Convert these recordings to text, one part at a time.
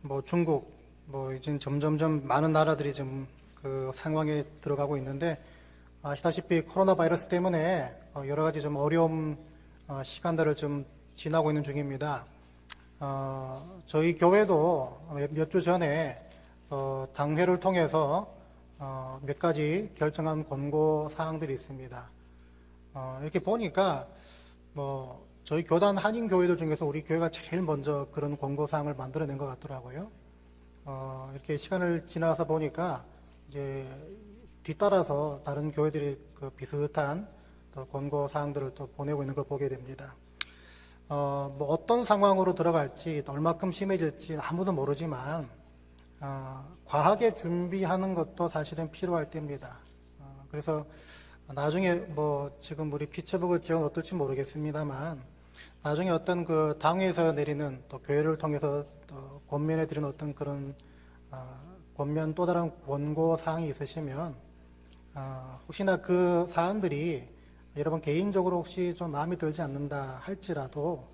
뭐 중국, 뭐 이제 점점점 많은 나라들이 좀 그 상황에 들어가고 있는데, 아시다시피 코로나 바이러스 때문에 여러 가지 좀 어려움 시간들을 좀 지나고 있는 중입니다. 저희 교회도 몇 주 전에 당회를 통해서 몇 가지 결정한 권고 사항들이 있습니다. 이렇게 보니까 뭐 저희 교단 한인 교회들 중에서 우리 교회가 제일 먼저 그런 권고 사항을 만들어낸 것 같더라고요. 이렇게 시간을 지나서 보니까 이제 뒤따라서 다른 교회들이 그 비슷한 권고 사항들을 또 보내고 있는 걸 보게 됩니다. 뭐 어떤 상황으로 들어갈지, 얼마큼 심해질지 아무도 모르지만, 과하게 준비하는 것도 사실은 필요할 때입니다. 그래서 나중에 뭐 지금 우리 피처북의 지역은 어떨지 모르겠습니다만, 나중에 어떤 그 당에서 내리는 또 교회를 통해서 또 권면해 드리는 어떤 그런 권면 또 다른 권고 사항이 있으시면 혹시나 그 사안들이 여러분 개인적으로 혹시 좀 마음에 들지 않는다 할지라도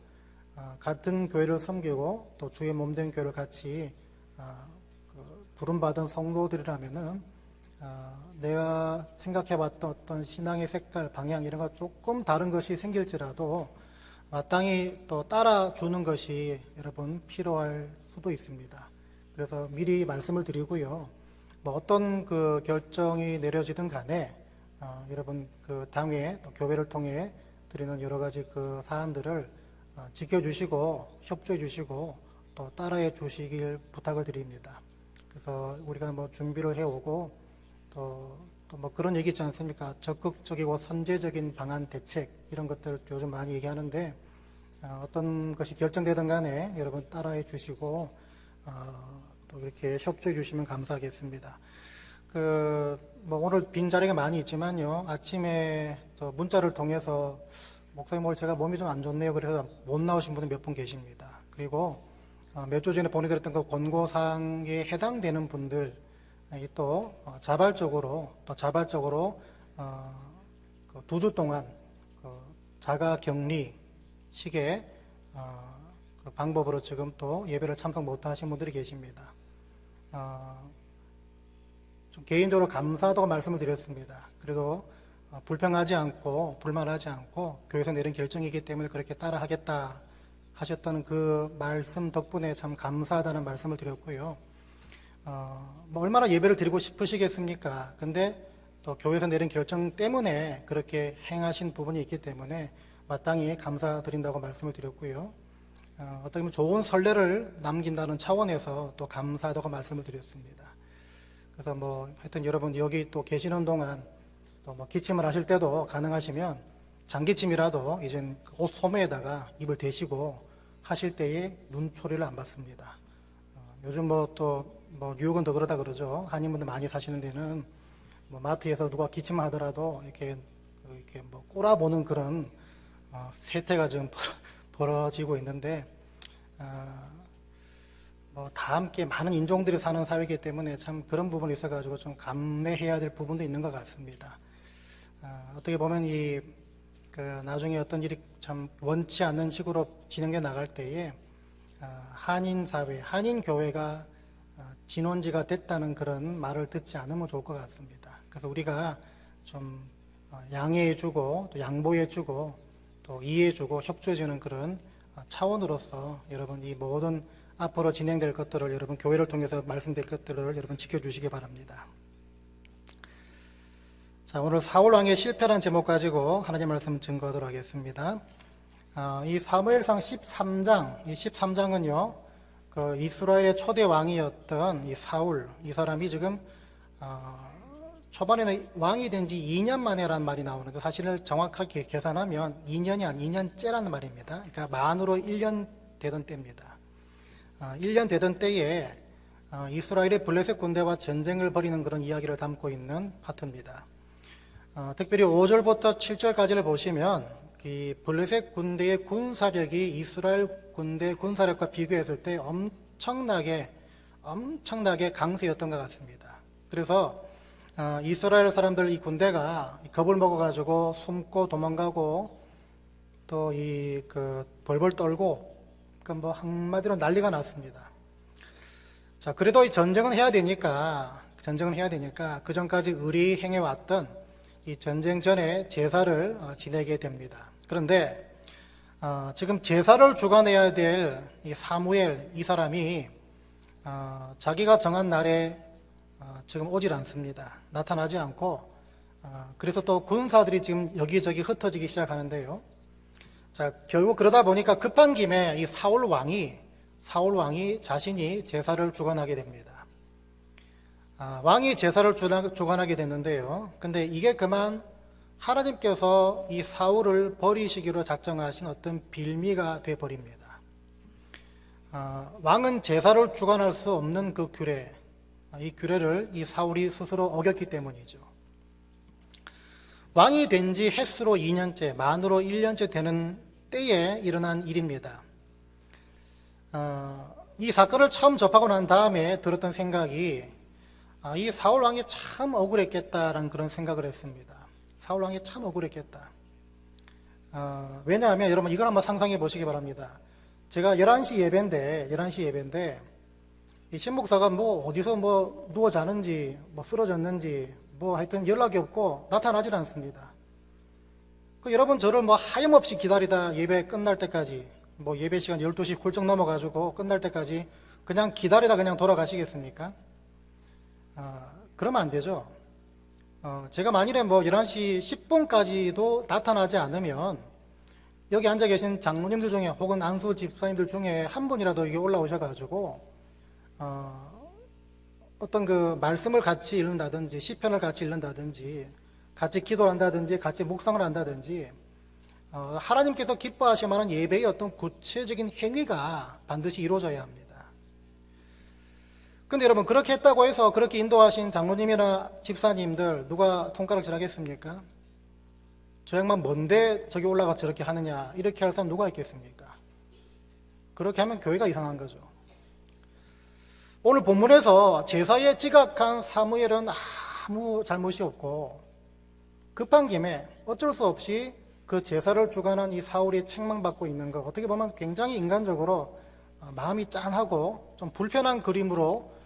같은 교회를 섬기고 또 주의 몸된 교회를 같이 부름받은 성도들이라면은 내가 생각해봤던 어떤 신앙의 색깔, 방향 이런 거 조금 다른 것이 생길지라도 마땅히 또 따라주는 것이 여러분 필요할 수도 있습니다. 그래서 미리 말씀을 드리고요. 뭐 어떤 그 결정이 내려지든 간에 여러분 그 당회 또 교회를 통해 드리는 여러 가지 그 사안들을 지켜주시고 협조해 주시고 또 따라해 주시길 부탁을 드립니다. 그래서 우리가 뭐 준비를 해오고 또 뭐 그런 얘기 있지 않습니까? 적극적이고 선제적인 방안 대책 이런 것들 요즘 많이 얘기하는데 어떤 것이 결정되든 간에 여러분 따라해 주시고 또 이렇게 협조해 주시면 감사하겠습니다. 뭐 오늘 빈 자리가 많이 있지만요. 아침에 또 문자를 통해서 목사님 오늘 제가 몸이 좀 안 좋네요. 그래서 못 나오신 분들 몇 분 계십니다. 그리고 몇 주 전에 보내드렸던 그 권고사항에 해당되는 분들 또 자발적으로 그 2주 동안 그 자가격리 식의 그 방법으로 지금 또 예배를 참석 못하신 분들이 계십니다. 좀 개인적으로 감사하다고 말씀을 드렸습니다. 그래도 불평하지 않고 불만하지 않고 교회에서 내린 결정이기 때문에 그렇게 따라하겠다 하셨던 그 말씀 덕분에 참 감사하다는 말씀을 드렸고요. 뭐 얼마나 예배를 드리고 싶으시겠습니까? 근데 또 교회에서 내린 결정 때문에 그렇게 행하신 부분이 있기 때문에 마땅히 감사드린다고 말씀을 드렸고요. 어떻게 보면 좋은 선례를 남긴다는 차원에서 또 감사하다고 말씀을 드렸습니다. 그래서 뭐 하여튼 여러분 여기 또 계시는 동안 또 뭐 기침을 하실 때도 가능하시면 장기침이라도 이젠 옷 소매에다가 입을 대시고 하실 때에 눈초리를 안 받습니다. 요즘 뭐 또 뭐 뉴욕은 더 그러다 그러죠. 한인분들 많이 사시는 데는 뭐 마트에서 누가 기침을 하더라도 이렇게 뭐 꼬라보는 그런 세태가 지금 벌어지고 있는데 뭐 다 함께 많은 인종들이 사는 사회이기 때문에 참 그런 부분이 있어가지고 좀 감내해야 될 부분도 있는 것 같습니다. 어떻게 보면 나중에 어떤 일이 참 원치 않는 식으로 진행돼 나갈 때에 한인 사회, 한인 교회가 진원지가 됐다는 그런 말을 듣지 않으면 좋을 것 같습니다. 그래서 우리가 좀 양해해주고 또 양보해주고 또 이해해주고 협조해주는 그런 차원으로서 여러분 이 모든 앞으로 진행될 것들을 여러분 교회를 통해서 말씀될 것들을 여러분 지켜주시기 바랍니다. 자, 오늘 사울왕의 실패란 제목 가지고 하나님 말씀 증거하도록 하겠습니다. 이 사무엘상 13장, 이 13장은요, 그 이스라엘의 초대 왕이었던 이 사울, 이 사람이 지금 초반에는 왕이 된 지 2년 만에라는 말이 나오는데 사실은 정확하게 계산하면 2년이 아닌 2년째라는 말입니다. 그러니까 만으로 1년 되던 때입니다. 1년 되던 때에 이스라엘의 블레셋 군대와 전쟁을 벌이는 그런 이야기를 담고 있는 파트입니다. 특별히 5절부터 7절까지를 보시면 이 블레셋 군대의 군사력이 이스라엘 군대 군사력과 비교했을 때 엄청나게 강세였던 것 같습니다. 그래서 이스라엘 사람들 이 군대가 겁을 먹어가지고 숨고 도망가고 또 벌벌 떨고 뭐 한마디로 난리가 났습니다. 자, 그래도 이 전쟁은 해야 되니까 그 전까지 의리 행해왔던 이 전쟁 전에 제사를 지내게 됩니다. 그런데 지금 제사를 주관해야 될 이 사무엘 이 사람이 자기가 정한 날에 지금 오질 않습니다. 나타나지 않고 그래서 또 군사들이 지금 여기저기 흩어지기 시작하는데요. 자, 결국 그러다 보니까 급한 김에 이 사울 왕이 자신이 제사를 주관하게 됩니다. 왕이 제사를 주관하게 됐는데요. 근데 이게 그만 하나님께서 이 사울을 버리시기로 작정하신 어떤 빌미가 되어버립니다. 왕은 제사를 주관할 수 없는 그 규례, 이 규례를 이 사울이 스스로 어겼기 때문이죠. 왕이 된 지 햇수로 2년째, 만으로 1년째 되는 때에 일어난 일입니다. 이 사건을 처음 접하고 난 다음에 들었던 생각이 이 사울 왕이 참 억울했겠다라는 그런 생각을 했습니다. 사울 왕이 참 억울했겠다. 왜냐하면 여러분 이걸 한번 상상해 보시기 바랍니다. 제가 11시 예배인데 이 신목사가 어디서 누워 자는지 쓰러졌는지 하여튼 연락이 없고 나타나질 않습니다. 여러분 저를 하염없이 기다리다 예배 끝날 때까지 예배 시간 12시 훌쩍 넘어가지고 끝날 때까지 그냥 기다리다 그냥 돌아가시겠습니까? 그러면 안 되죠. 제가 만일에 11시 10분까지도 나타나지 않으면 여기 앉아 계신 장로님들 중에 혹은 안수 집사님들 중에 한 분이라도 여기 올라오셔가지고 어떤 그 말씀을 같이 읽는다든지 시편을 같이 읽는다든지 같이 기도를 한다든지 같이 묵상을 한다든지 하나님께서 기뻐하실 만한 예배의 어떤 구체적인 행위가 반드시 이루어져야 합니다. 근데 여러분 그렇게 했다고 해서 그렇게 인도하신 장로님이나 집사님들 누가 손가락질 하겠습니까? 저 양반 뭔데 저기 올라가 저렇게 하느냐 이렇게 할 사람 누가 있겠습니까? 그렇게 하면 교회가 이상한 거죠. 오늘 본문에서 제사에 지각한 사무엘은 아무 잘못이 없고 급한 김에 어쩔 수 없이 그 제사를 주관한 이 사울이 책망받고 있는 것 어떻게 보면 굉장히 인간적으로 마음이 짠하고 좀 불편한 그림으로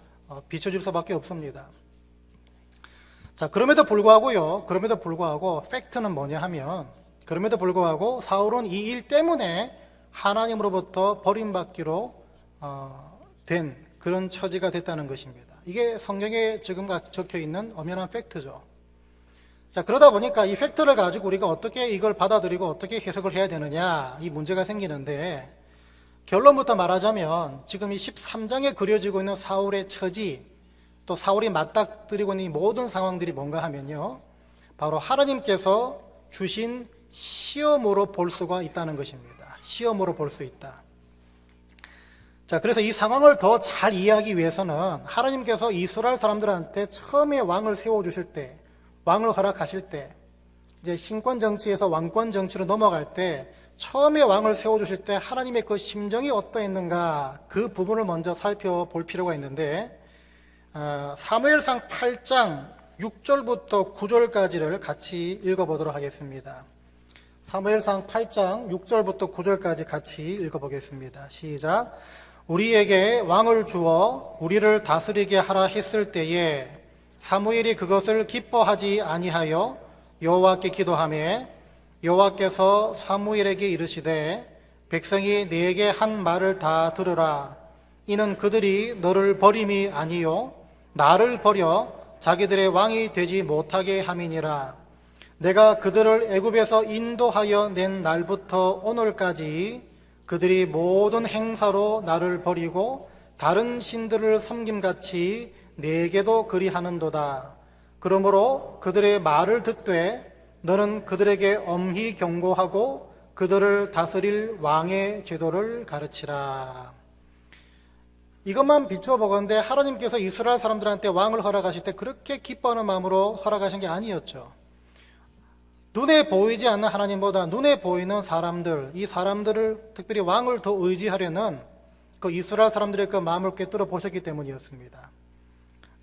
비춰질 수밖에 없습니다. 자, 그럼에도 불구하고 팩트는 뭐냐 하면 그럼에도 불구하고 사울은 이 일 때문에 하나님으로부터 버림받기로 된 그런 처지가 됐다는 것입니다. 이게 성경에 지금 적혀 있는 엄연한 팩트죠. 자, 그러다 보니까 이 팩트를 가지고 우리가 어떻게 이걸 받아들이고 어떻게 해석을 해야 되느냐 이 문제가 생기는데 결론부터 말하자면 지금 이 13장에 그려지고 있는 사울의 처지 또 사울이 맞닥뜨리고 있는 이 모든 상황들이 뭔가 하면요 바로 하나님께서 주신 시험으로 볼 수가 있다는 것입니다. 시험으로 볼 수 있다. 자, 그래서 이 상황을 더 잘 이해하기 위해서는 하나님께서 이스라엘 사람들한테 처음에 왕을 세워주실 때 왕을 허락하실 때 이제 신권 정치에서 왕권 정치로 넘어갈 때 처음에 왕을 세워주실 때 하나님의 그 심정이 어떠했는가 그 부분을 먼저 살펴볼 필요가 있는데 사무엘상 8장 6절부터 9절까지를 같이 읽어보도록 하겠습니다. 사무엘상 8장 6절부터 9절까지 같이 읽어보겠습니다. 시작. 우리에게 왕을 주어 우리를 다스리게 하라 했을 때에 사무엘이 그것을 기뻐하지 아니하여 여호와께 기도하며 여호와께서 사무엘에게 이르시되 백성이 네게 한 말을 다 들으라. 이는 그들이 너를 버림이 아니요 나를 버려 자기들의 왕이 되지 못하게 함이니라. 내가 그들을 애굽에서 인도하여 낸 날부터 오늘까지 그들이 모든 행사로 나를 버리고 다른 신들을 섬김같이 내게도 그리하는도다. 그러므로 그들의 말을 듣되 너는 그들에게 엄히 경고하고 그들을 다스릴 왕의 제도를 가르치라. 이것만 비추어 보건대 하나님께서 이스라엘 사람들한테 왕을 허락하실 때 그렇게 기뻐하는 마음으로 허락하신 게 아니었죠. 눈에 보이지 않는 하나님보다 눈에 보이는 사람들, 이 사람들을 특별히 왕을 더 의지하려는 그 이스라엘 사람들의 그 마음을 꿰뚫어 보셨기 때문이었습니다.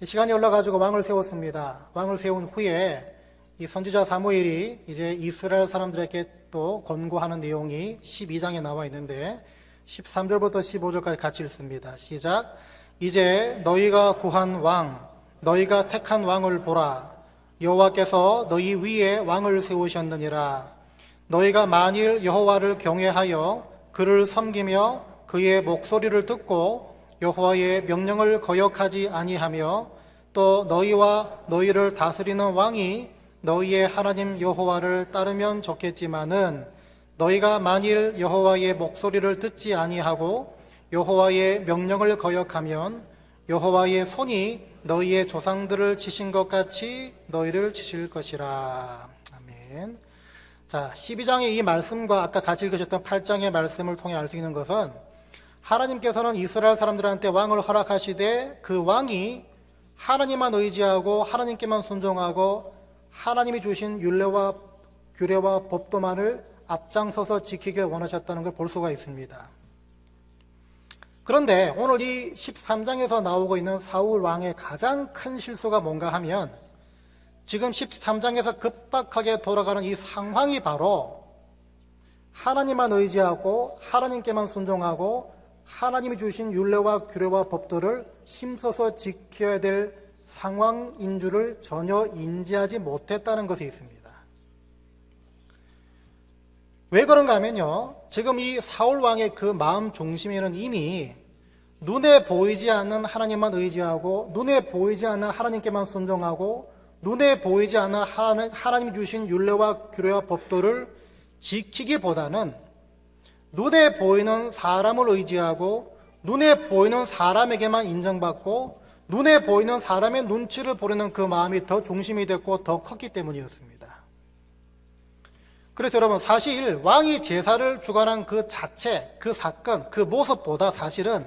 시간이 올라가지고 왕을 세웠습니다. 왕을 세운 후에 이 선지자 사무엘이 이제 이스라엘 사람들에게 또 권고하는 내용이 12장에 나와 있는데 13절부터 15절까지 같이 읽습니다. 시작. 이제 너희가 구한 왕, 너희가 택한 왕을 보라. 여호와께서 너희 위에 왕을 세우셨느니라. 너희가 만일 여호와를 경외하여 그를 섬기며 그의 목소리를 듣고 여호와의 명령을 거역하지 아니하며 또 너희와 너희를 다스리는 왕이 너희의 하나님 여호와를 따르면 좋겠지만은 너희가 만일 여호와의 목소리를 듣지 아니하고 여호와의 명령을 거역하면 여호와의 손이 너희의 조상들을 치신 것 같이 너희를 치실 것이라. 아멘. 자, 12장의 이 말씀과 아까 같이 읽으셨던 8장의 말씀을 통해 알 수 있는 것은 하나님께서는 이스라엘 사람들한테 왕을 허락하시되 그 왕이 하나님만 의지하고 하나님께만 순종하고 하나님이 주신 율례와 규례와 법도만을 앞장서서 지키길 원하셨다는 걸 볼 수가 있습니다. 그런데 오늘 이 13장에서 나오고 있는 사울 왕의 가장 큰 실수가 뭔가 하면 지금 13장에서 급박하게 돌아가는 이 상황이 바로 하나님만 의지하고 하나님께만 순종하고 하나님이 주신 율례와 규례와 법도를 힘써서 지켜야 될 상황인 줄을 전혀 인지하지 못했다는 것이 있습니다. 왜 그런가 하면요, 지금 이 사울 왕의 그 마음 중심에는 이미 눈에 보이지 않는 하나님만 의지하고 눈에 보이지 않는 하나님께만 순종하고 눈에 보이지 않는 하나님이 주신 율례와 규례와 법도를 지키기보다는 눈에 보이는 사람을 의지하고 눈에 보이는 사람에게만 인정받고 눈에 보이는 사람의 눈치를 보려는 그 마음이 더 중심이 됐고 더 컸기 때문이었습니다. 그래서 여러분, 사실 왕이 제사를 주관한 그 자체, 그 사건, 그 모습보다 사실은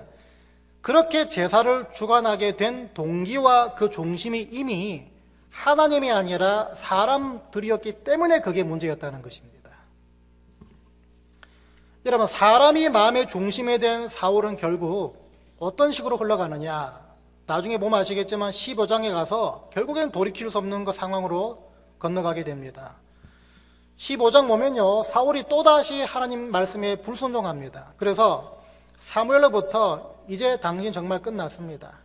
그렇게 제사를 주관하게 된 동기와 그 중심이 이미 하나님이 아니라 사람들이었기 때문에 그게 문제였다는 것입니다. 여러분, 사람이 마음의 중심에 된 사울은 결국 어떤 식으로 흘러가느냐, 나중에 보면 아시겠지만 15장에 가서 결국엔 돌이킬 수 없는 그 상황으로 건너가게 됩니다. 15장 보면요, 사울이 또다시 하나님 말씀에 불순종합니다. 그래서 사무엘로부터 이제 당신 정말 끝났습니다.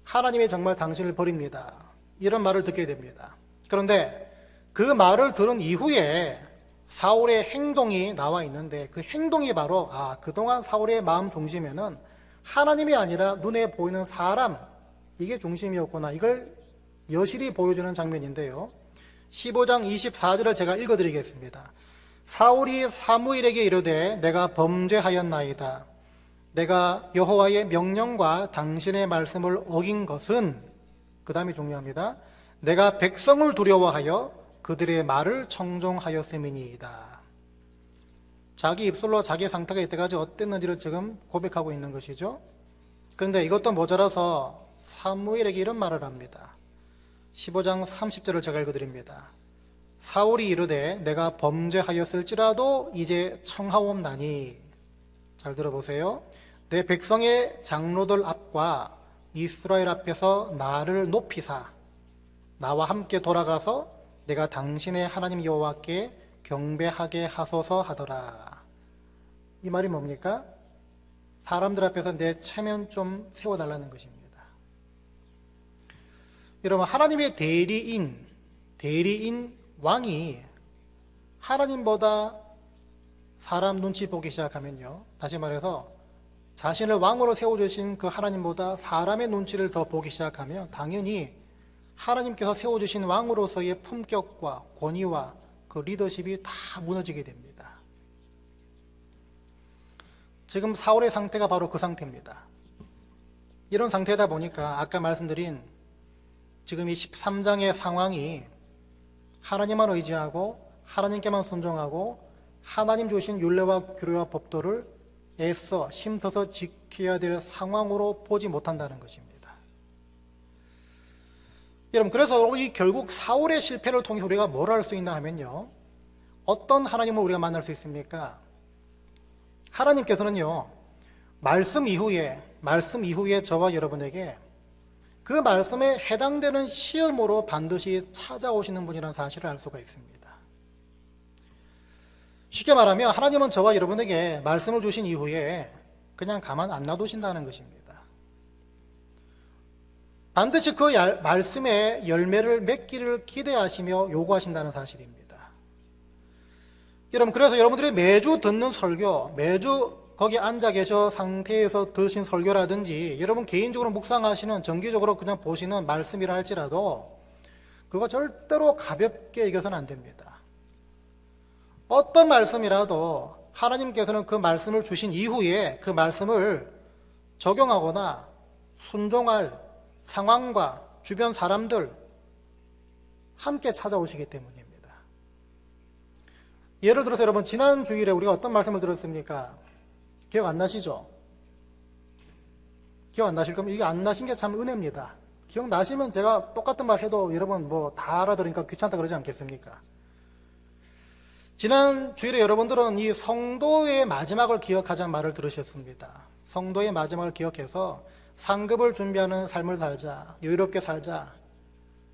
하나님이 정말 당신을 버립니다. 이런 말을 듣게 됩니다. 그런데 그 말을 들은 이후에 사울의 행동이 나와 있는데 그 행동이 바로 그동안 사울의 마음 중심에는 하나님이 아니라 눈에 보이는 사람, 이게 중심이었구나. 이걸 여실히 보여주는 장면인데요. 15장 24절을 제가 읽어드리겠습니다. 사울이 사무엘에게 이르되 내가 범죄하였나이다. 내가 여호와의 명령과 당신의 말씀을 어긴 것은, 그 다음이 중요합니다. 내가 백성을 두려워하여 그들의 말을 청종하였음이니이다. 자기 입술로 자기 상태가 이때까지 어땠는지를 지금 고백하고 있는 것이죠. 그런데 이것도 모자라서 사무엘에게 이런 말을 합니다. 15장 30절을 제가 읽어드립니다. 사울이 이르되 내가 범죄하였을지라도 이제 청하옵나니. 잘 들어보세요. 내 백성의 장로들 앞과 이스라엘 앞에서 나를 높이사 나와 함께 돌아가서 내가 당신의 하나님 여호와께 경배하게 하소서 하더라. 이 말이 뭡니까? 사람들 앞에서 내 체면 좀 세워달라는 것입니다. 여러분, 하나님의 대리인 왕이 하나님보다 사람 눈치 보기 시작하면요, 다시 말해서 자신을 왕으로 세워주신 그 하나님보다 사람의 눈치를 더 보기 시작하면 당연히 하나님께서 세워주신 왕으로서의 품격과 권위와 그 리더십이 다 무너지게 됩니다. 지금 사울의 상태가 바로 그 상태입니다. 이런 상태다 보니까 아까 말씀드린 지금 이 13장의 상황이 하나님만 의지하고 하나님께만 순종하고 하나님 주신 율례와 규례와 법도를 애써 힘써서 지켜야 될 상황으로 보지 못한다는 것입니다. 여러분, 그래서 이 결국 사울의 실패를 통해 우리가 뭘 할 수 있나 하면요, 어떤 하나님을 우리가 만날 수 있습니까? 하나님께서는요, 말씀 이후에 저와 여러분에게 그 말씀에 해당되는 시험으로 반드시 찾아오시는 분이라는 사실을 알 수가 있습니다. 쉽게 말하면 하나님은 저와 여러분에게 말씀을 주신 이후에 그냥 가만 안 놔두신다는 것입니다. 반드시 그 말씀의 열매를 맺기를 기대하시며 요구하신다는 사실입니다. 여러분, 그래서 여러분들이 매주 듣는 설교, 매주 거기 앉아 계셔 상태에서 들으신 설교라든지 여러분 개인적으로 묵상하시는, 정기적으로 그냥 보시는 말씀이라 할지라도 그거 절대로 가볍게 여겨서는 안 됩니다. 어떤 말씀이라도 하나님께서는 그 말씀을 주신 이후에 그 말씀을 적용하거나 순종할 상황과 주변 사람들 함께 찾아오시기 때문입니다. 예를 들어서 여러분, 지난 주일에 우리가 어떤 말씀을 들었습니까? 기억 안 나시죠? 기억 안 나실 거면 이게 안 나신 게 참 은혜입니다. 기억나시면 제가 똑같은 말 해도 여러분 뭐 다 알아들으니까 귀찮다 그러지 않겠습니까? 지난 주일에 여러분들은 이 성도의 마지막을 기억하자는 말을 들으셨습니다. 성도의 마지막을 기억해서 상급을 준비하는 삶을 살자, 여유롭게 살자,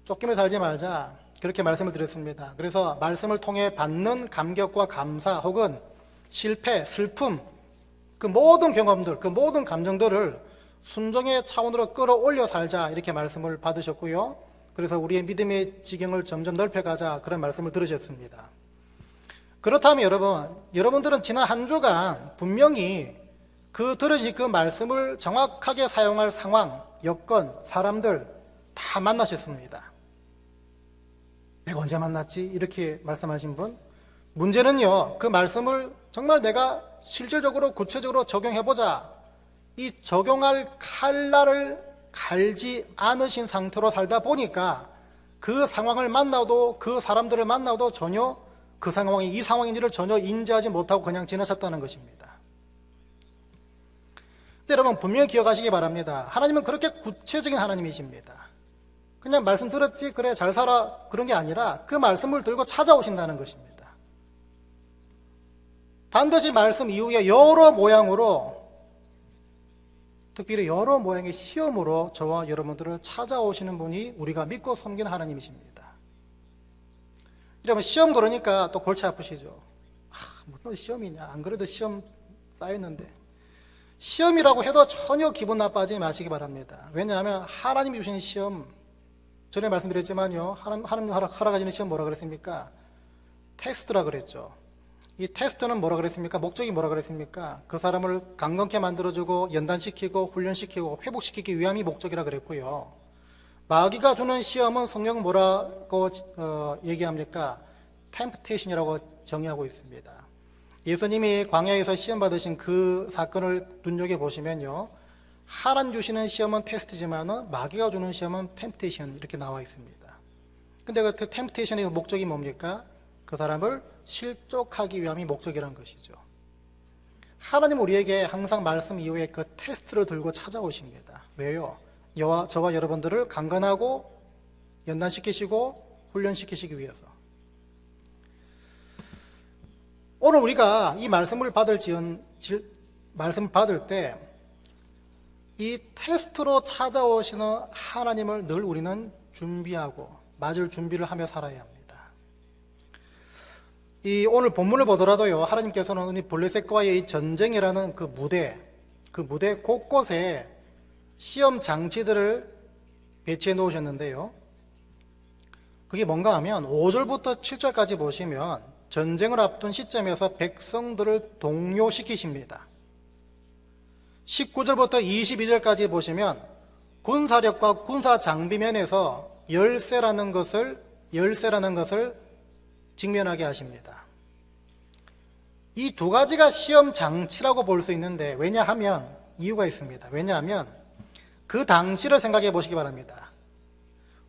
쫓기며 살지 말자, 그렇게 말씀을 드렸습니다. 그래서 말씀을 통해 받는 감격과 감사 혹은 실패, 슬픔, 그 모든 경험들, 그 모든 감정들을 순종의 차원으로 끌어올려 살자, 이렇게 말씀을 받으셨고요. 그래서 우리의 믿음의 지경을 점점 넓혀가자, 그런 말씀을 들으셨습니다. 그렇다면 여러분들은 지난 한 주간 분명히 그 들으신 그 말씀을 정확하게 사용할 상황, 여건, 사람들 다 만나셨습니다. 내가 언제 만났지? 이렇게 말씀하신 분? 문제는요, 그 말씀을 정말 내가 실질적으로 구체적으로 적용해보자, 이 적용할 칼날을 갈지 않으신 상태로 살다 보니까 그 상황을 만나도, 그 사람들을 만나도 전혀 그 상황이 이 상황인지를 전혀 인지하지 못하고 그냥 지나쳤다는 것입니다. 근데 여러분, 분명히 기억하시기 바랍니다. 하나님은 그렇게 구체적인 하나님이십니다. 그냥 말씀 들었지, 그래 잘 살아, 그런 게 아니라 그 말씀을 들고 찾아오신다는 것입니다. 반드시 말씀 이후에 여러 모양으로, 특별히 여러 모양의 시험으로 저와 여러분들을 찾아오시는 분이 우리가 믿고 섬기는 하나님이십니다. 여러분, 시험 그러니까 또 골치 아프시죠? 무슨 시험이냐, 안 그래도 시험 쌓였는데. 시험이라고 해도 전혀 기분 나빠지지 마시기 바랍니다. 왜냐하면 하나님이 주시는 시험, 전에 말씀드렸지만요, 하나님 허락하시는 시험 뭐라 그랬습니까? 테스트라 그랬죠. 이 테스트는 뭐라 그랬습니까? 목적이 뭐라 그랬습니까? 그 사람을 강건케 만들어주고 연단시키고 훈련시키고 회복시키기 위함이 목적이라 그랬고요. 마귀가 주는 시험은 성경은 뭐라고 얘기합니까? 템프테이션이라고 정의하고 있습니다. 예수님이 광야에서 시험 받으신 그 사건을 눈여겨보시면요, 하나님 주시는 시험은 테스트지만 마귀가 주는 시험은 템프테이션, 이렇게 나와 있습니다. 근데 그 템프테이션의 목적이 뭡니까? 그 사람을 실족하기 위함이 목적이라는 것이죠. 하나님은 우리에게 항상 말씀 이후에 그 테스트를 들고 찾아오십니다. 왜요? 저와 여러분들을 강건하고 연단시키시고 훈련시키시기 위해서. 오늘 우리가 이 말씀을 받을 때 이 테스트로 찾아오시는 하나님을 늘 우리는 준비하고 맞을 준비를 하며 살아야 합니다. 이 오늘 본문을 보더라도요, 하나님께서는 이 블레셋과의 이 전쟁이라는 그 무대 곳곳에 시험 장치들을 배치해 놓으셨는데요, 그게 뭔가 하면 5절부터 7절까지 보시면 전쟁을 앞둔 시점에서 백성들을 동요시키십니다. 19절부터 22절까지 보시면 군사력과 군사 장비면에서 열세라는 것을 직면하게 하십니다. 이 두 가지가 시험 장치라고 볼 수 있는데, 왜냐하면 이유가 있습니다. 왜냐하면 그 당시를 생각해 보시기 바랍니다.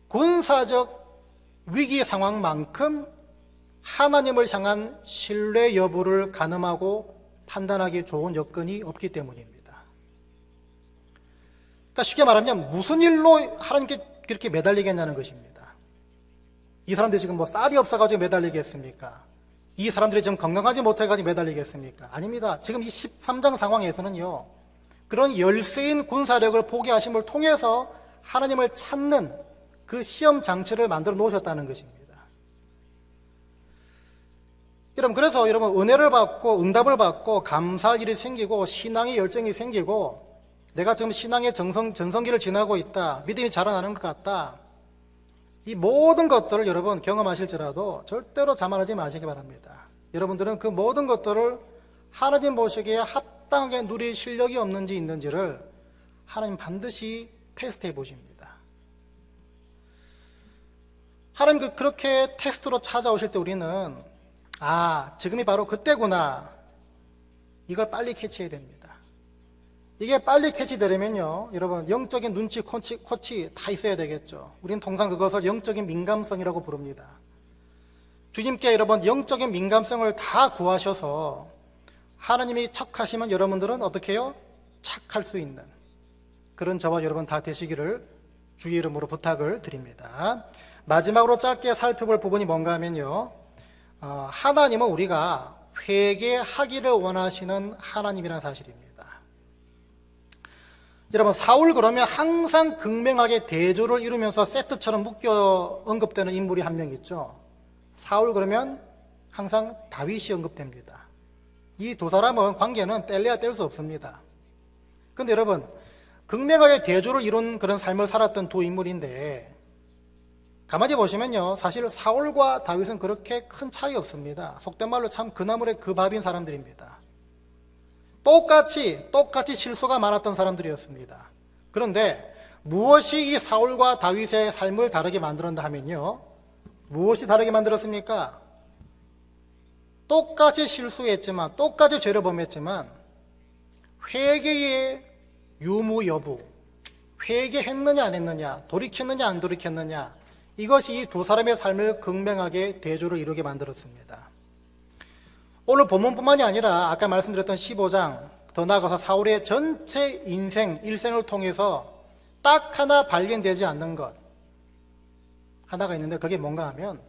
군사적 위기 상황만큼 하나님을 향한 신뢰 여부를 가늠하고 판단하기 좋은 여건이 없기 때문입니다. 그러니까 쉽게 말하면 무슨 일로 하나님께 그렇게 매달리겠냐는 것입니다. 이 사람들이 지금 뭐 쌀이 없어가지고 매달리겠습니까? 이 사람들이 지금 건강하지 못해가지고 매달리겠습니까? 아닙니다. 지금 이 13장 상황에서는요, 그런 열세인 군사력을 포기하심을 통해서 하나님을 찾는 그 시험 장치를 만들어 놓으셨다는 것입니다. 여러분, 그래서 은혜를 받고 응답을 받고 감사할 일이 생기고 신앙의 열정이 생기고 내가 지금 신앙의 전성기를 지나고 있다. 믿음이 자라나는 것 같다. 이 모든 것들을 여러분 경험하실지라도 절대로 자만하지 마시기 바랍니다. 여러분들은 그 모든 것들을 하나님 보시기에 합당하게 누릴 실력이 없는지 있는지를 하나님 반드시 테스트해 보십니다. 하나님 그렇게 테스트로 찾아오실 때 우리는 지금이 바로 그때구나. 이걸 빨리 캐치해야 됩니다. 이게 빨리 캐치되려면요, 여러분 영적인 눈치, 코치 다 있어야 되겠죠. 우리는 통상 그것을 영적인 민감성이라고 부릅니다. 주님께 여러분 영적인 민감성을 다 구하셔서 하나님이 척하시면 여러분들은 어떻게 해요? 착할 수 있는 그런 저와 여러분 다 되시기를 주의 이름으로 부탁을 드립니다. 마지막으로 짧게 살펴볼 부분이 뭔가 하면요, 하나님은 우리가 회개하기를 원하시는 하나님이라는 사실입니다. 여러분 사울 그러면 항상 극명하게 대조를 이루면서 세트처럼 묶여 언급되는 인물이 한 명 있죠. 사울 그러면 항상 다윗이 언급됩니다. 이 두 사람은 관계는 뗄래야 뗄 수 없습니다. 그런데 여러분 극명하게 대조를 이룬 그런 삶을 살았던 두 인물인데 가만히 보시면요, 사실 사울과 다윗은 그렇게 큰 차이 없습니다. 속된 말로 참 그 나물의 그 밥인 사람들입니다. 똑같이 실수가 많았던 사람들이었습니다. 그런데 무엇이 이 사울과 다윗의 삶을 다르게 만들었나 하면요, 무엇이 다르게 만들었습니까? 똑같이 실수했지만, 똑같이 죄를 범했지만 회개의 유무 여부, 회개했느냐 안 했느냐, 돌이켰느냐 안 돌이켰느냐, 이것이 이 두 사람의 삶을 극명하게 대조를 이루게 만들었습니다. 오늘 본문뿐만이 아니라 아까 말씀드렸던 15장, 더 나아가서 사울의 전체 일생을 통해서 딱 하나 발견되지 않는 것 하나가 있는데, 그게 뭔가 하면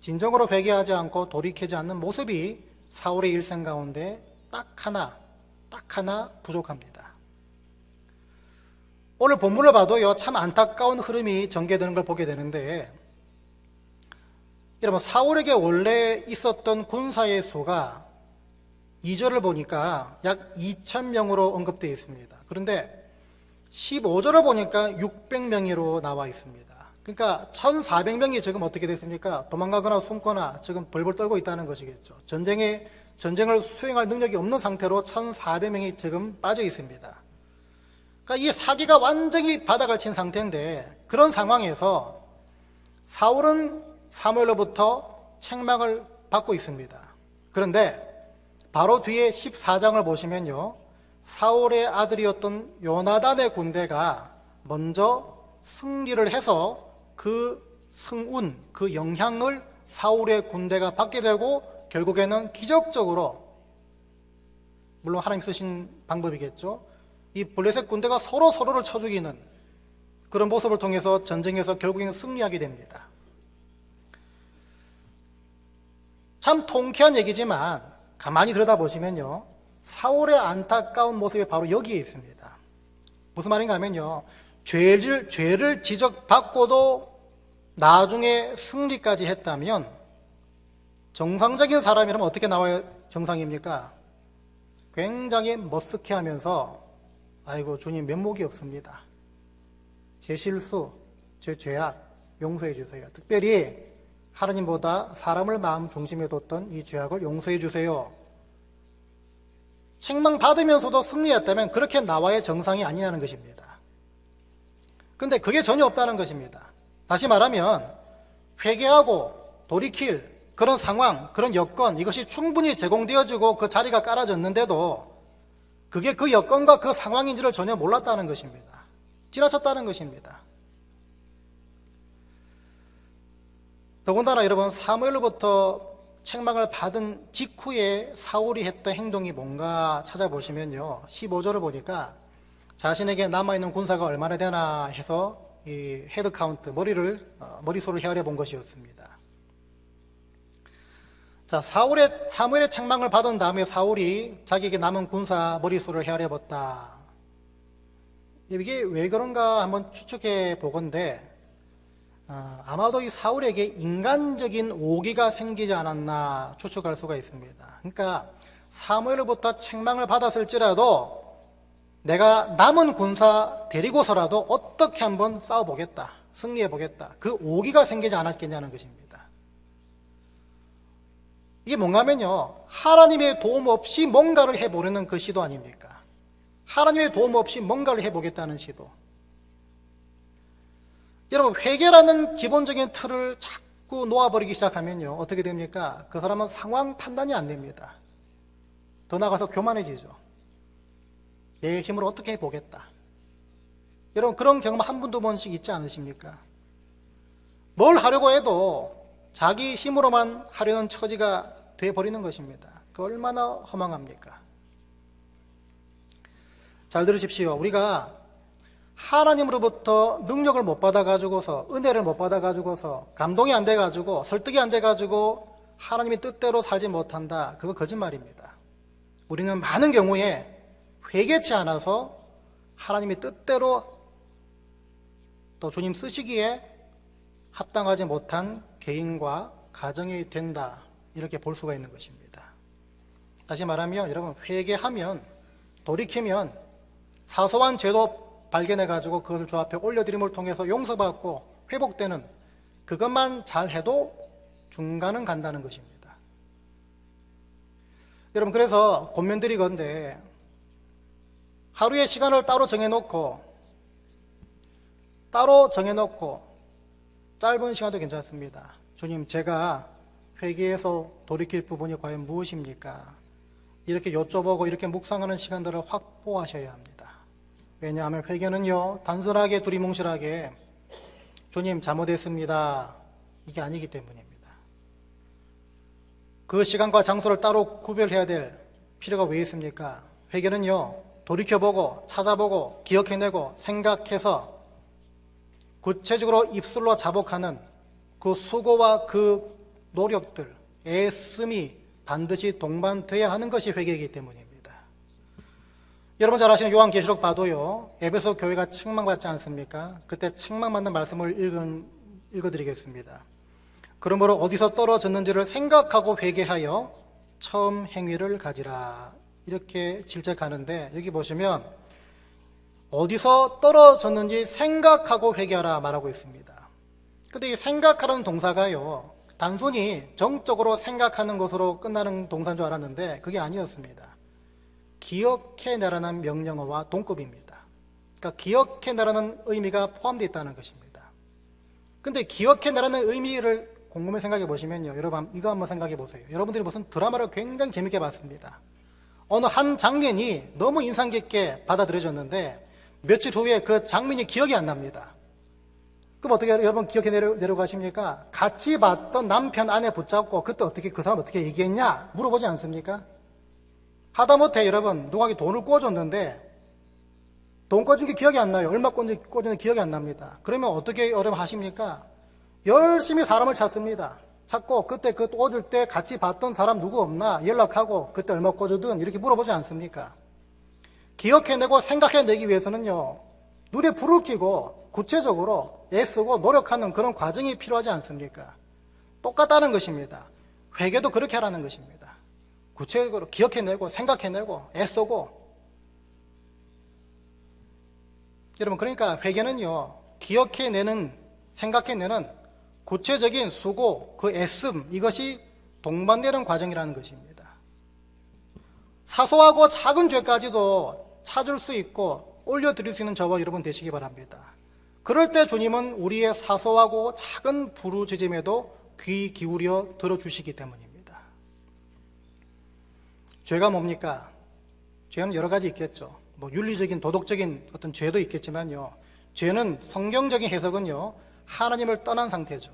진정으로 회개하지 않고 돌이키지 않는 모습이 사울의 일생 가운데 딱 하나 부족합니다. 오늘 본문을 봐도요, 참 안타까운 흐름이 전개되는 걸 보게 되는데, 여러분 사울에게 원래 있었던 군사의 수가 2절을 보니까 약 2,000명으로 언급되어 있습니다. 그런데 15절을 보니까 600명으로 나와 있습니다. 그러니까 1,400명이 지금 어떻게 됐습니까? 도망가거나 숨거나 지금 벌벌 떨고 있다는 것이겠죠. 전쟁을 수행할 능력이 없는 상태로 1,400명이 지금 빠져 있습니다. 그러니까 이 사기가 완전히 바닥을 친 상태인데, 그런 상황에서 사울은 사무엘로부터 책망을 받고 있습니다. 그런데 바로 뒤에 14장을 보시면요, 사울의 아들이었던 요나단의 군대가 먼저 승리를 해서 그 승운, 그 영향을 사울의 군대가 받게 되고 결국에는 기적적으로, 물론 하나님 쓰신 방법이겠죠, 이 블레셋 군대가 서로를 쳐 죽이는 그런 모습을 통해서 전쟁에서 결국에는 승리하게 됩니다. 참 통쾌한 얘기지만 가만히 들여다보시면요, 사울의 안타까운 모습이 바로 여기에 있습니다. 무슨 말인가 하면요, 죄를 지적받고도 나중에 승리까지 했다면 정상적인 사람이라면 어떻게 나와야 정상입니까? 굉장히 머쓱해하면서 아이고 주님 면목이 없습니다. 제 실수, 제 죄악 용서해 주세요. 특별히 하나님보다 사람을 마음 중심에 뒀던 이 죄악을 용서해 주세요. 책망받으면서도 승리했다면 그렇게 나와야 정상이 아니냐는 것입니다. 그런데 그게 전혀 없다는 것입니다. 다시 말하면 회개하고 돌이킬 그런 상황, 그런 여건, 이것이 충분히 제공되어지고 그 자리가 깔아졌는데도 그게 그 여건과 그 상황인지를 전혀 몰랐다는 것입니다. 지나쳤다는 것입니다. 더군다나 여러분 사무엘로부터 책망을 받은 직후에 사울이 했던 행동이 뭔가 찾아보시면요, 15절을 보니까 자신에게 남아있는 군사가 얼마나 되나 해서 이 헤드 카운트, 머리수를 헤아려 본 것이었습니다. 자, 사무엘의 책망을 받은 다음에 사울이 자기에게 남은 군사 머리수를 헤아려 봤다. 이게 왜 그런가 한번 추측해 보건대, 아마도 이 사울에게 인간적인 오기가 생기지 않았나 추측할 수가 있습니다. 그러니까 사무엘로부터 책망을 받았을지라도 내가 남은 군사 데리고서라도 어떻게 한번 싸워보겠다, 승리해보겠다, 그 오기가 생기지 않았겠냐는 것입니다. 이게 뭔가 하면요, 하나님의 도움 없이 뭔가를 해보려는 그 시도 아닙니까? 하나님의 도움 없이 뭔가를 해보겠다는 시도. 여러분, 회개라는 기본적인 틀을 자꾸 놓아버리기 시작하면요, 어떻게 됩니까? 그 사람은 상황 판단이 안 됩니다. 더 나아가서 교만해지죠. 내 힘으로 어떻게 해보겠다. 여러분, 그런 경험 한 번, 두 번씩 있지 않으십니까? 뭘 하려고 해도 자기 힘으로만 하려는 처지가 돼버리는 것입니다. 그 얼마나 허망합니까? 잘 들으십시오. 우리가 하나님으로부터 능력을 못 받아가지고서, 은혜를 못 받아가지고서, 감동이 안 돼가지고, 설득이 안 돼가지고 하나님의 뜻대로 살지 못한다. 그거 거짓말입니다. 우리는 많은 경우에 회개치 않아서 하나님의 뜻대로 또 주님 쓰시기에 합당하지 못한 개인과 가정이 된다, 이렇게 볼 수가 있는 것입니다. 다시 말하면 여러분, 회개하면, 돌이키면 사소한 죄도 발견해가지고 그것을 주 앞에 올려드림을 통해서 용서받고 회복되는, 그것만 잘해도 중간은 간다는 것입니다. 여러분, 그래서 권면드리건대 하루의 시간을 따로 정해놓고 짧은 시간도 괜찮습니다. 주님, 제가 회개해서 돌이킬 부분이 과연 무엇입니까? 이렇게 여쭤보고 이렇게 묵상하는 시간들을 확보하셔야 합니다. 왜냐하면 회개는요, 단순하게 두리뭉실하게 주님 잘못했습니다, 이게 아니기 때문입니다. 그 시간과 장소를 따로 구별해야 될 필요가 왜 있습니까? 회개는요, 돌이켜보고 찾아보고 기억해내고 생각해서 구체적으로 입술로 자복하는 그 수고와 그 노력들, 애씀이 반드시 동반돼야 하는 것이 회개이기 때문입니다. 여러분 잘 아시는 요한계시록 봐도요, 에베소 교회가 책망받지 않습니까? 그때 책망받는 말씀을 읽어드리겠습니다. 그러므로 어디서 떨어졌는지를 생각하고 회개하여 처음 행위를 가지라, 이렇게 질책하는데, 여기 보시면 어디서 떨어졌는지 생각하고 회개하라 말하고 있습니다. 근데 이 생각하는 동사가요, 단순히 정적으로 생각하는 것으로 끝나는 동사인 줄 알았는데 그게 아니었습니다. 기억해내라는 명령어와 동급입니다. 그러니까 기억해내라는 의미가 포함되어 있다는 것입니다. 근데 기억해내라는 의미를 곰곰이 생각해 보시면요, 여러분 이거 한번 생각해 보세요. 여러분들이 무슨 드라마를 굉장히 재밌게 봤습니다. 어느 한 장면이 너무 인상 깊게 받아들여졌는데 며칠 후에 그 장면이 기억이 안 납니다. 그럼 어떻게 여러분 기억해 내려가십니까? 같이 봤던 남편 아내 붙잡고 그때 어떻게 그 사람 어떻게 얘기했냐 물어보지 않습니까? 하다못해 여러분 누구에게 돈을 꿔줬는데 돈 꿔준 게 기억이 안 나요. 얼마 꿔준지 기억이 안 납니다. 그러면 어떻게 여러분 하십니까? 열심히 사람을 찾습니다. 찾고 그때 그 꿔줄 때 같이 봤던 사람 누구 없나 연락하고 그때 얼마 꿔주든 이렇게 물어보지 않습니까? 기억해내고 생각해내기 위해서는요, 눈에 불을 켜고 구체적으로 애쓰고 노력하는 그런 과정이 필요하지 않습니까? 똑같다는 것입니다. 회개도 그렇게 하라는 것입니다. 구체적으로 기억해내고 생각해내고 애쓰고. 여러분, 그러니까 회개는요, 기억해내는, 생각해내는 구체적인 수고, 그 애씀, 이것이 동반되는 과정이라는 것입니다. 사소하고 작은 죄까지도 찾을 수 있고 올려드릴 수 있는 저와 여러분 되시기 바랍니다. 그럴 때 주님은 우리의 사소하고 작은 부르짖음에도 귀 기울여 들어주시기 때문입니다. 죄가 뭡니까? 죄는 여러 가지 있겠죠. 뭐 윤리적인 도덕적인 어떤 죄도 있겠지만요, 죄는 성경적인 해석은요, 하나님을 떠난 상태죠.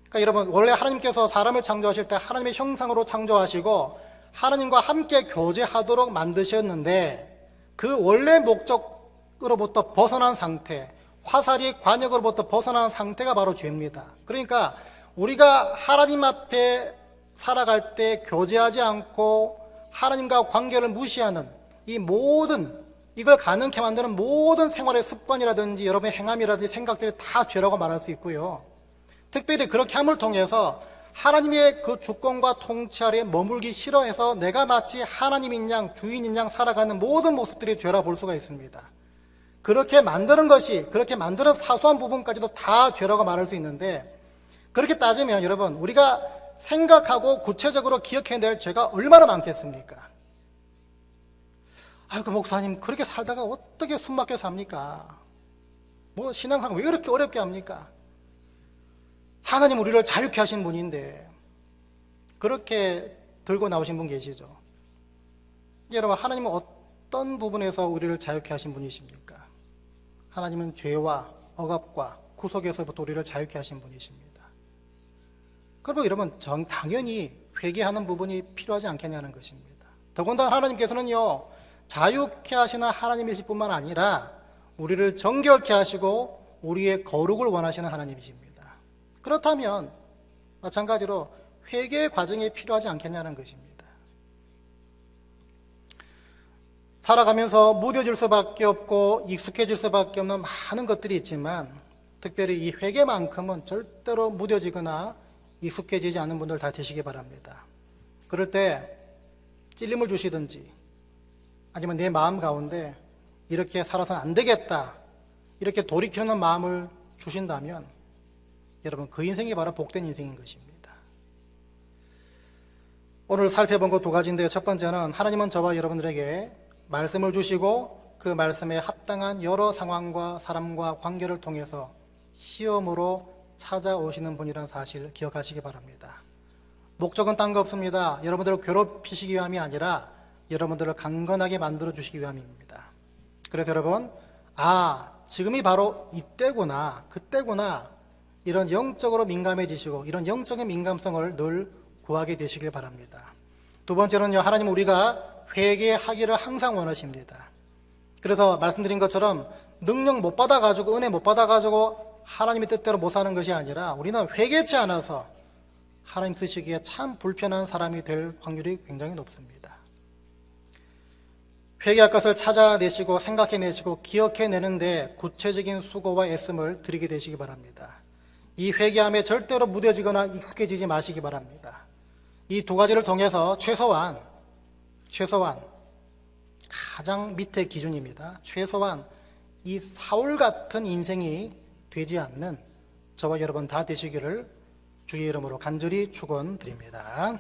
그러니까 여러분, 원래 하나님께서 사람을 창조하실 때 하나님의 형상으로 창조하시고 하나님과 함께 교제하도록 만드셨는데 그 원래 목적으로부터 벗어난 상태, 화살이 관역으로부터 벗어난 상태가 바로 죄입니다. 그러니까 우리가 하나님 앞에 살아갈 때 교제하지 않고 하나님과 관계를 무시하는 이 모든, 이걸 가능케 만드는 모든 생활의 습관이라든지 여러분의 행함이라든지 생각들이 다 죄라고 말할 수 있고요. 특별히 그렇게 함을 통해서 하나님의 그 주권과 통치 아래 머물기 싫어해서 내가 마치 하나님인 양, 주인인 양 살아가는 모든 모습들이 죄라 볼 수가 있습니다. 그렇게 만드는 것이, 그렇게 만드는 사소한 부분까지도 다 죄라고 말할 수 있는데, 그렇게 따지면 여러분, 우리가 생각하고 구체적으로 기억해낼 죄가 얼마나 많겠습니까? 아이고, 목사님, 그렇게 살다가 어떻게 숨막혀 삽니까? 뭐, 신앙생활 왜 그렇게 어렵게 합니까? 하나님 우리를 자유케 하신 분인데, 그렇게 들고 나오신 분 계시죠? 여러분, 하나님은 어떤 부분에서 우리를 자유케 하신 분이십니까? 하나님은 죄와 억압과 구속에서부터 우리를 자유케 하신 분이십니다. 그리고 여러분, 당연히 회개하는 부분이 필요하지 않겠냐는 것입니다. 더군다나 하나님께서는요, 자유케 하시는 하나님이실 뿐만 아니라 우리를 정결케 하시고 우리의 거룩을 원하시는 하나님이십니다. 그렇다면 마찬가지로 회개의 과정이 필요하지 않겠냐는 것입니다. 살아가면서 무뎌질 수밖에 없고 익숙해질 수밖에 없는 많은 것들이 있지만, 특별히 이 회개만큼은 절대로 무뎌지거나 익숙해지지 않은 분들 다 되시기 바랍니다. 그럴 때 찔림을 주시든지 아니면 내 마음 가운데 이렇게 살아서는 안 되겠다, 이렇게 돌이키는 마음을 주신다면 여러분, 그 인생이 바로 복된 인생인 것입니다. 오늘 살펴본 것 두 가지인데요. 첫 번째는 하나님은 저와 여러분들에게 말씀을 주시고 그 말씀에 합당한 여러 상황과 사람과 관계를 통해서 시험으로 찾아오시는 분이라는 사실 기억하시기 바랍니다. 목적은 딴 거 없습니다. 여러분들을 괴롭히시기 위함이 아니라 여러분들을 강건하게 만들어 주시기 위함입니다. 그래서 여러분, 지금이 바로 이때구나, 그때구나, 이런 영적으로 민감해지시고 이런 영적인 민감성을 늘 구하게 되시길 바랍니다. 두 번째는요, 하나님은 우리가 회개하기를 항상 원하십니다. 그래서 말씀드린 것처럼 능력 못 받아가지고, 은혜 못 받아가지고 하나님의 뜻대로 못 사는 것이 아니라 우리는 회개치 않아서 하나님 쓰시기에 참 불편한 사람이 될 확률이 굉장히 높습니다. 회개할 것을 찾아내시고 생각해내시고 기억해내는데 구체적인 수고와 애씀을 들이게 되시기 바랍니다. 이 회개함에 절대로 무뎌지거나 익숙해지지 마시기 바랍니다. 이 두 가지를 통해서 최소한 가장 밑의 기준입니다. 최소한 이 사울 같은 인생이 되지 않는 저와 여러분 다 되시기를 주의 이름으로 간절히 축원드립니다.